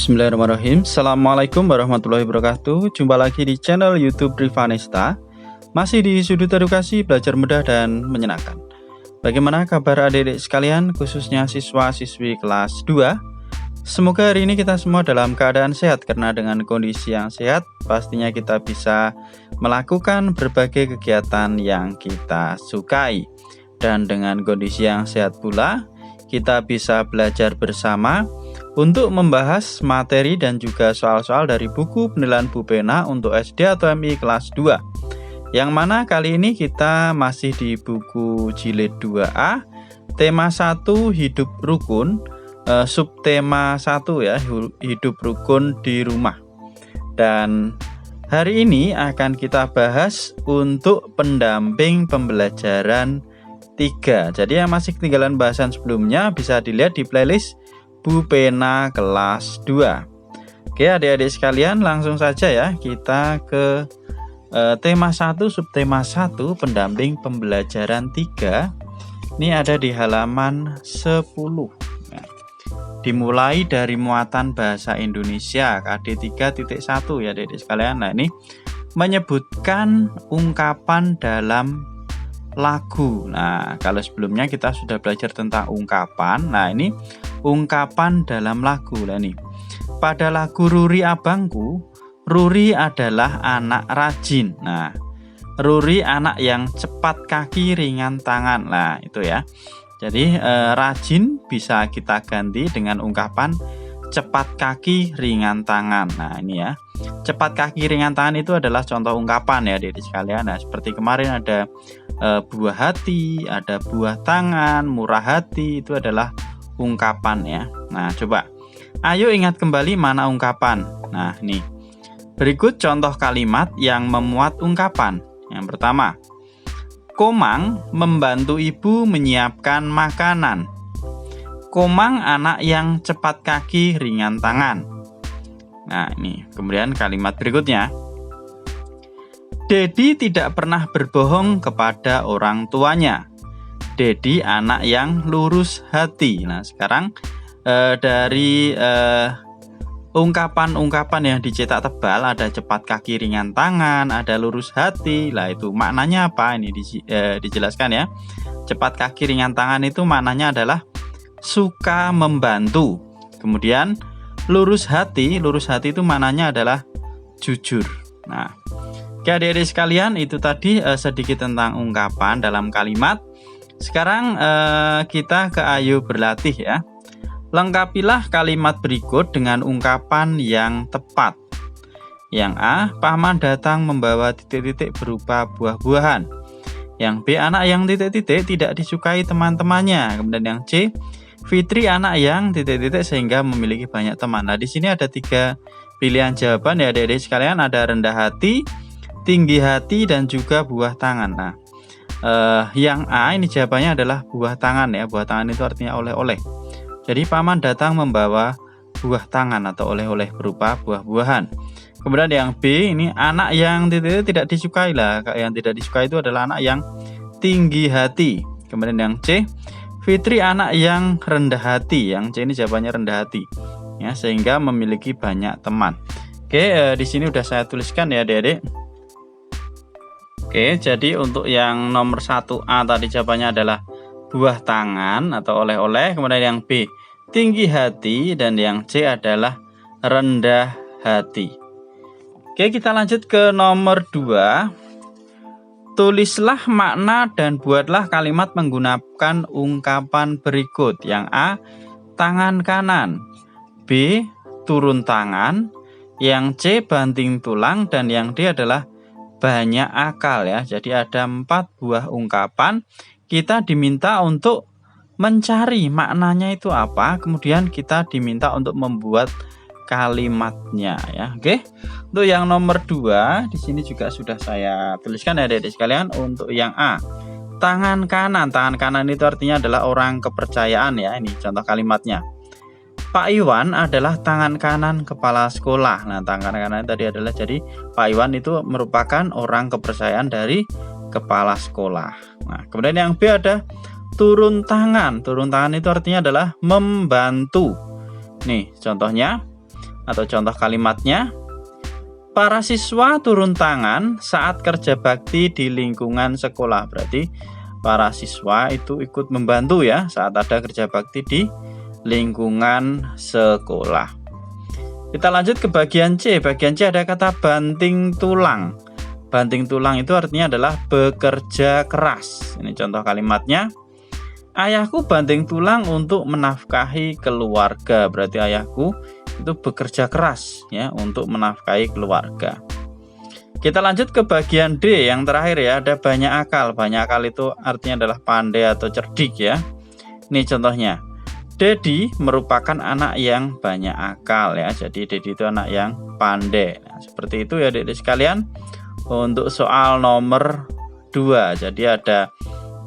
Bismillahirrahmanirrahim. Assalamualaikum warahmatullahi wabarakatuh. Jumpa lagi di channel YouTube Rivanesta. Masih di sudut edukasi, belajar mudah dan menyenangkan. Bagaimana kabar adik-adik sekalian, khususnya siswa-siswi kelas 2? Semoga hari ini kita semua dalam keadaan sehat, karena dengan kondisi yang sehat pastinya kita bisa melakukan berbagai kegiatan yang kita sukai. Dan dengan kondisi yang sehat pula, kita bisa belajar bersama untuk membahas materi dan juga soal-soal dari buku penilaian Bu Pena untuk SD atau MI kelas 2. Yang mana kali ini kita masih di buku jilid 2A, tema 1 hidup rukun, subtema 1 ya, hidup rukun di rumah. Dan hari ini akan kita bahas untuk pendamping pembelajaran 3. Jadi yang masih ketinggalan bahasan sebelumnya bisa dilihat di playlist Bu Pena kelas 2. Oke adik-adik sekalian, langsung saja ya kita ke tema 1 subtema 1 pendamping pembelajaran 3. Ini ada di halaman 10. Nah, dimulai dari muatan bahasa Indonesia KD 3.1 ya adik-adik sekalian. Nah ini menyebutkan ungkapan dalam lagu. Nah kalau sebelumnya kita sudah belajar tentang ungkapan. Nah ini ungkapan dalam lagu lah nih. Pada lagu Ruri Abangku, Ruri adalah anak rajin. Nah, Ruri anak yang cepat kaki ringan tangan. Nah, itu ya. Jadi rajin bisa kita ganti dengan ungkapan cepat kaki ringan tangan. Nah, ini ya. Cepat kaki ringan tangan itu adalah contoh ungkapan ya adik-adik sekalian. Nah, seperti kemarin ada buah hati, ada buah tangan, murah hati, itu adalah ungkapan ya. Nah coba ayo ingat kembali mana ungkapan. Nah ini berikut contoh kalimat yang memuat ungkapan. Yang pertama, Komang membantu ibu menyiapkan makanan. Komang anak yang cepat kaki ringan tangan. Nah ini kemudian kalimat berikutnya, Dedi tidak pernah berbohong kepada orang tuanya. Dedi anak yang lurus hati. Nah sekarang dari ungkapan-ungkapan yang dicetak tebal, ada cepat kaki ringan tangan, ada lurus hati. Lah itu maknanya apa? Ini dijelaskan ya. Cepat kaki ringan tangan itu maknanya adalah suka membantu. Kemudian lurus hati itu maknanya adalah jujur. Nah oke adik-adik sekalian, itu tadi sedikit tentang ungkapan dalam kalimat. Sekarang kita ke ayo berlatih ya. Lengkapilah kalimat berikut dengan ungkapan yang tepat. Yang A, Paman datang membawa titik-titik berupa buah-buahan. Yang B, anak yang titik-titik tidak disukai teman-temannya. Kemudian yang C, Fitri anak yang titik-titik sehingga memiliki banyak teman. Nah di sini ada 3 pilihan jawaban ya adik-adik sekalian. Ada rendah hati, tinggi hati, dan juga buah tangan. Nah yang A ini jawabannya adalah buah tangan ya. Buah tangan itu artinya oleh-oleh. Jadi paman datang membawa buah tangan atau oleh-oleh berupa buah-buahan. Kemudian yang B ini anak yang tidak disukai lah. Yang tidak disukai itu adalah anak yang tinggi hati. Kemudian yang C, Fitri anak yang rendah hati. Yang C ini jawabannya rendah hati ya, sehingga memiliki banyak teman. Oke, di sini udah saya tuliskan ya adik-adik. Oke, jadi untuk yang nomor 1A tadi jawabannya adalah buah tangan atau oleh-oleh. Kemudian yang B, tinggi hati. Dan yang C adalah rendah hati. Oke, kita lanjut ke nomor 2. Tulislah makna dan buatlah kalimat menggunakan ungkapan berikut. Yang A, tangan kanan. B, turun tangan. Yang C, banting tulang. Dan yang D adalah banyak akal ya. Jadi ada 4 buah ungkapan. Kita diminta untuk mencari maknanya itu apa. Kemudian kita diminta untuk membuat kalimatnya ya. Oke. Untuk yang nomor 2 di sini juga sudah saya tuliskan ya adik-adik sekalian. Untuk yang A, tangan kanan. Tangan kanan itu artinya adalah orang kepercayaan ya. Ini contoh kalimatnya. Pak Iwan adalah tangan kanan kepala sekolah. Nah, tangan kanan tadi adalah, jadi Pak Iwan itu merupakan orang kepercayaan dari kepala sekolah. Nah, kemudian yang B ada turun tangan. Turun tangan itu artinya adalah membantu. Nih, contohnya atau contoh kalimatnya. Para siswa turun tangan saat kerja bakti di lingkungan sekolah. Berarti para siswa itu ikut membantu ya saat ada kerja bakti di lingkungan sekolah. Kita lanjut ke bagian C. Bagian C ada kata banting tulang. Banting tulang itu artinya adalah bekerja keras. Ini contoh kalimatnya. Ayahku banting tulang untuk menafkahi keluarga. Berarti ayahku itu bekerja keras ya untuk menafkahi keluarga. Kita lanjut ke bagian D yang terakhir ya, ada banyak akal. Banyak akal itu artinya adalah pandai atau cerdik ya. Ini contohnya. Dedi merupakan anak yang banyak akal ya. Jadi Dedi itu anak yang pandai. Nah, seperti itu ya Adik-adik sekalian. Untuk soal nomor 2. Jadi ada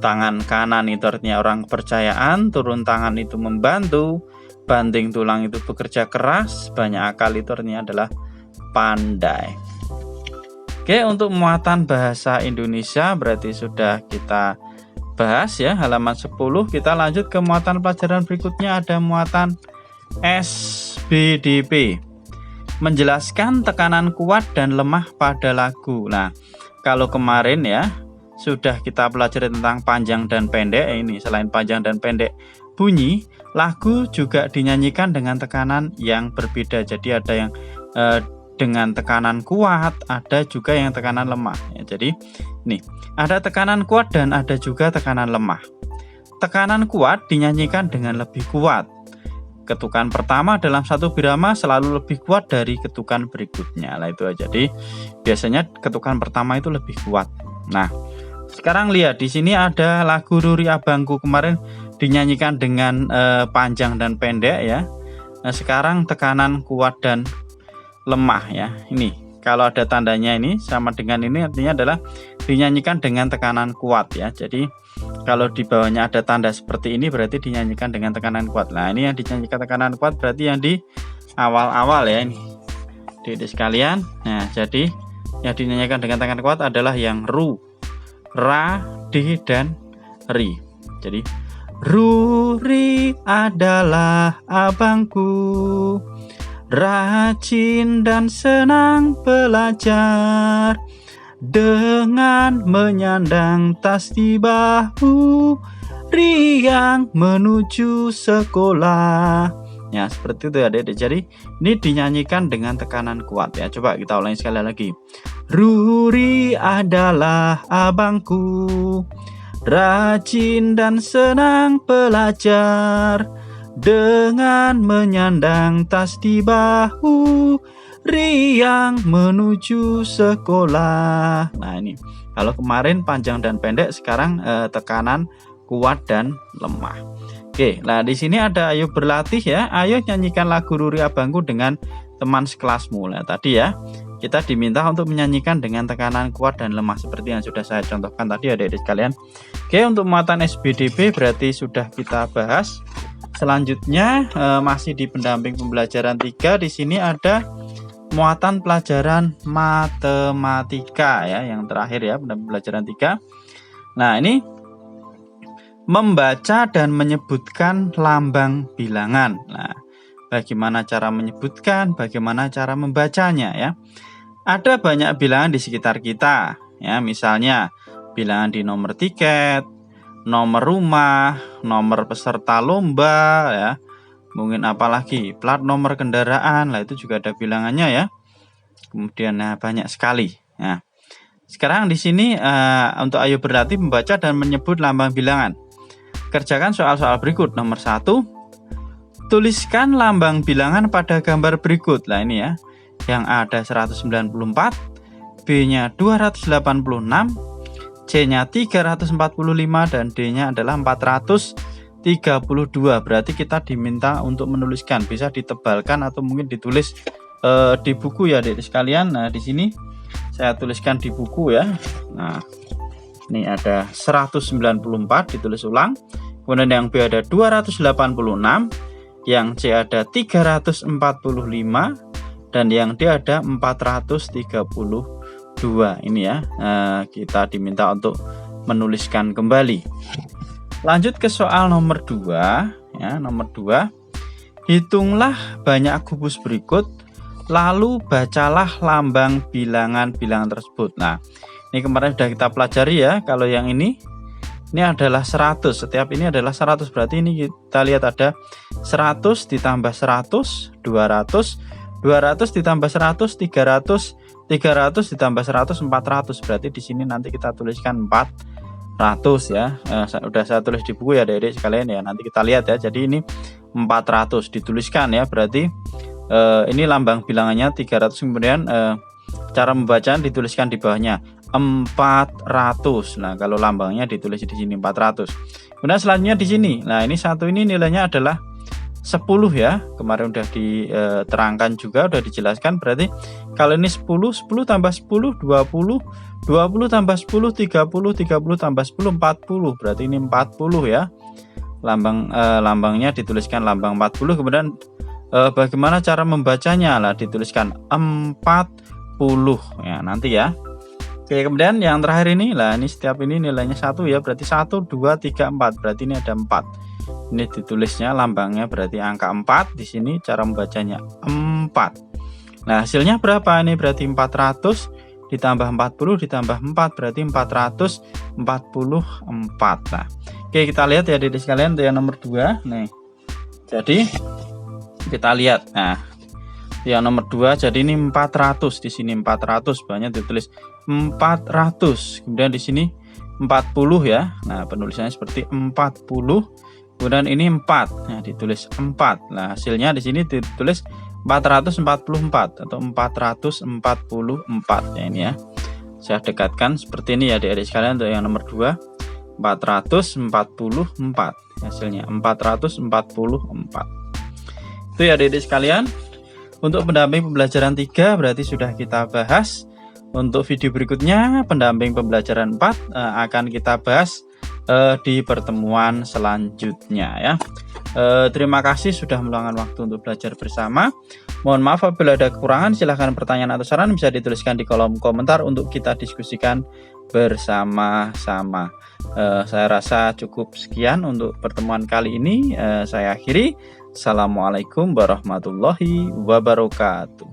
tangan kanan itu artinya orang kepercayaan, turun tangan itu membantu, banting tulang itu bekerja keras, banyak akal itu artinya adalah pandai. Oke, untuk muatan bahasa Indonesia berarti sudah kita bahas ya, halaman 10. Kita lanjut ke muatan pelajaran berikutnya, ada muatan SBDP. Menjelaskan tekanan kuat dan lemah pada lagu. Nah, kalau kemarin ya sudah kita pelajari tentang panjang dan pendek. Ini selain panjang dan pendek bunyi, lagu juga dinyanyikan dengan tekanan yang berbeda. Jadi ada yang dengan tekanan kuat, ada juga yang tekanan lemah ya. Jadi nih, ada tekanan kuat dan ada juga tekanan lemah. Tekanan kuat dinyanyikan dengan lebih kuat. Ketukan pertama dalam satu birama selalu lebih kuat dari ketukan berikutnya. Lah itu aja. Jadi biasanya ketukan pertama itu lebih kuat. Nah, sekarang lihat di sini ada lagu Ruri Abangku, kemarin dinyanyikan dengan panjang dan pendek ya. Nah, sekarang tekanan kuat dan lemah ya. Ini kalau ada tandanya ini sama dengan ini artinya adalah dinyanyikan dengan tekanan kuat ya. Jadi kalau di bawahnya ada tanda seperti ini berarti dinyanyikan dengan tekanan kuat. Nah, ini yang dinyanyikan tekanan kuat berarti yang di awal-awal ya ini. Adik-adik sekalian. Nah, jadi yang dinyanyikan dengan tekanan kuat adalah yang ru, ra, di, dan ri. Jadi Ruri adalah abangku, rajin dan senang belajar, dengan menyandang tas di bahu, riang menuju sekolah. Ya, seperti itu ya Adik-adik. Jadi ini dinyanyikan dengan tekanan kuat ya. Coba kita ulangi sekali lagi. Ruri adalah abangku, rajin dan senang belajar, dengan menyandang tas di bahu, riang menuju sekolah. Nah, ini kalau kemarin panjang dan pendek, sekarang tekanan kuat dan lemah. Oke, nah di sini ada ayo berlatih ya. Ayo nyanyikan lagu Ruri Abangku dengan teman sekelasmu. Nah, tadi ya kita diminta untuk menyanyikan dengan tekanan kuat dan lemah seperti yang sudah saya contohkan tadi adik-adik sekalian. Oke, untuk muatan SBDP berarti sudah kita bahas. Selanjutnya masih di pendamping pembelajaran 3. Di sini ada muatan pelajaran matematika ya, yang terakhir ya, pendamping pelajaran 3. Nah, ini membaca dan menyebutkan lambang bilangan. Nah, bagaimana cara menyebutkan, bagaimana cara membacanya ya. Ada banyak bilangan di sekitar kita ya, misalnya bilangan di nomor tiket, nomor rumah, nomor peserta lomba ya. Mungkin apalagi plat nomor kendaraan, lah itu juga ada bilangannya ya. Kemudian banyak sekali. Nah, sekarang di sini untuk ayo berlatih membaca dan menyebut lambang bilangan. Kerjakan soal-soal berikut. Nomor 1, tuliskan lambang bilangan pada gambar berikut. Nah, ini ya. Yang A ada 194, B-nya 286, C-nya 345, dan D-nya adalah 432. Berarti kita diminta untuk menuliskan. Bisa ditebalkan atau mungkin ditulis di buku ya adik sekalian. Nah, di sini saya tuliskan di buku ya. Nah, ini ada 194 ditulis ulang. Kemudian yang B ada 286, yang C ada 345, dan yang D ada 432. Ini ya, kita diminta untuk menuliskan kembali. Lanjut ke soal nomor 2 ya. Nomor 2, hitunglah banyak kubus berikut lalu bacalah lambang bilangan-bilangan tersebut. Nah, ini kemarin sudah kita pelajari ya. Kalau yang ini adalah 100, setiap ini adalah 100, berarti ini kita lihat ada 100 ditambah 100, 200, 200 ditambah 100, 300, 300 ditambah 100, 400. Berarti di sini nanti kita tuliskan 400 ya. Udah saya tulis di buku ya adik-adik sekalian ya. Nanti kita lihat ya. Jadi ini 400 dituliskan ya. Berarti ini lambang bilangannya 300, kemudian cara membacanya dituliskan di bawahnya 400. Nah, kalau lambangnya ditulis di sini 400. Kemudian selanjutnya di sini. Nah, ini satu ini nilainya adalah 10 ya. Kemarin udah diterangkan juga, udah dijelaskan. Berarti kalau ini 10, 10 tambah 10 20, 20 tambah 10 30, 30 tambah 10 40. Berarti ini 40 ya. Lambangnya dituliskan lambang 40. Kemudian bagaimana cara membacanya? Lah dituliskan 40 ya nanti ya. Oke, kemudian yang terakhir ini lah, ini setiap ini nilainya 1 ya, berarti 1 2 3 4. Berarti ini ada 4. Ini ditulisnya lambangnya berarti angka 4. Di sini cara membacanya 4. Nah, hasilnya berapa? Ini berarti 400 ditambah 40 ditambah 4 berarti 444. Nah, oke, kita lihat ya adik-adik sekalian untuk yang nomor 2. Nih. Jadi kita lihat. Nah, yang nomor 2 jadi ini 400, di sini 400 banyak ditulis 400. Kemudian di sini 40 ya. Nah, penulisannya seperti 40. Kemudian ini 4. Nah, ditulis 4. Nah, hasilnya di sini ditulis 444 atau 444 ya ini ya. Saya dekatkan seperti ini ya adik-adik sekalian untuk yang nomor 2. 444. Hasilnya 444. Itu ya adik-adik sekalian. Untuk pendamping pembelajaran 3 berarti sudah kita bahas. Untuk video berikutnya pendamping pembelajaran 4 akan kita bahas di pertemuan selanjutnya ya. Terima kasih sudah meluangkan waktu untuk belajar bersama. Mohon maaf apabila ada kekurangan. Silahkan pertanyaan atau saran bisa dituliskan di kolom komentar untuk kita diskusikan bersama-sama. Saya rasa cukup sekian untuk pertemuan kali ini. Saya akhiri. Assalamualaikum warahmatullahi wabarakatuh.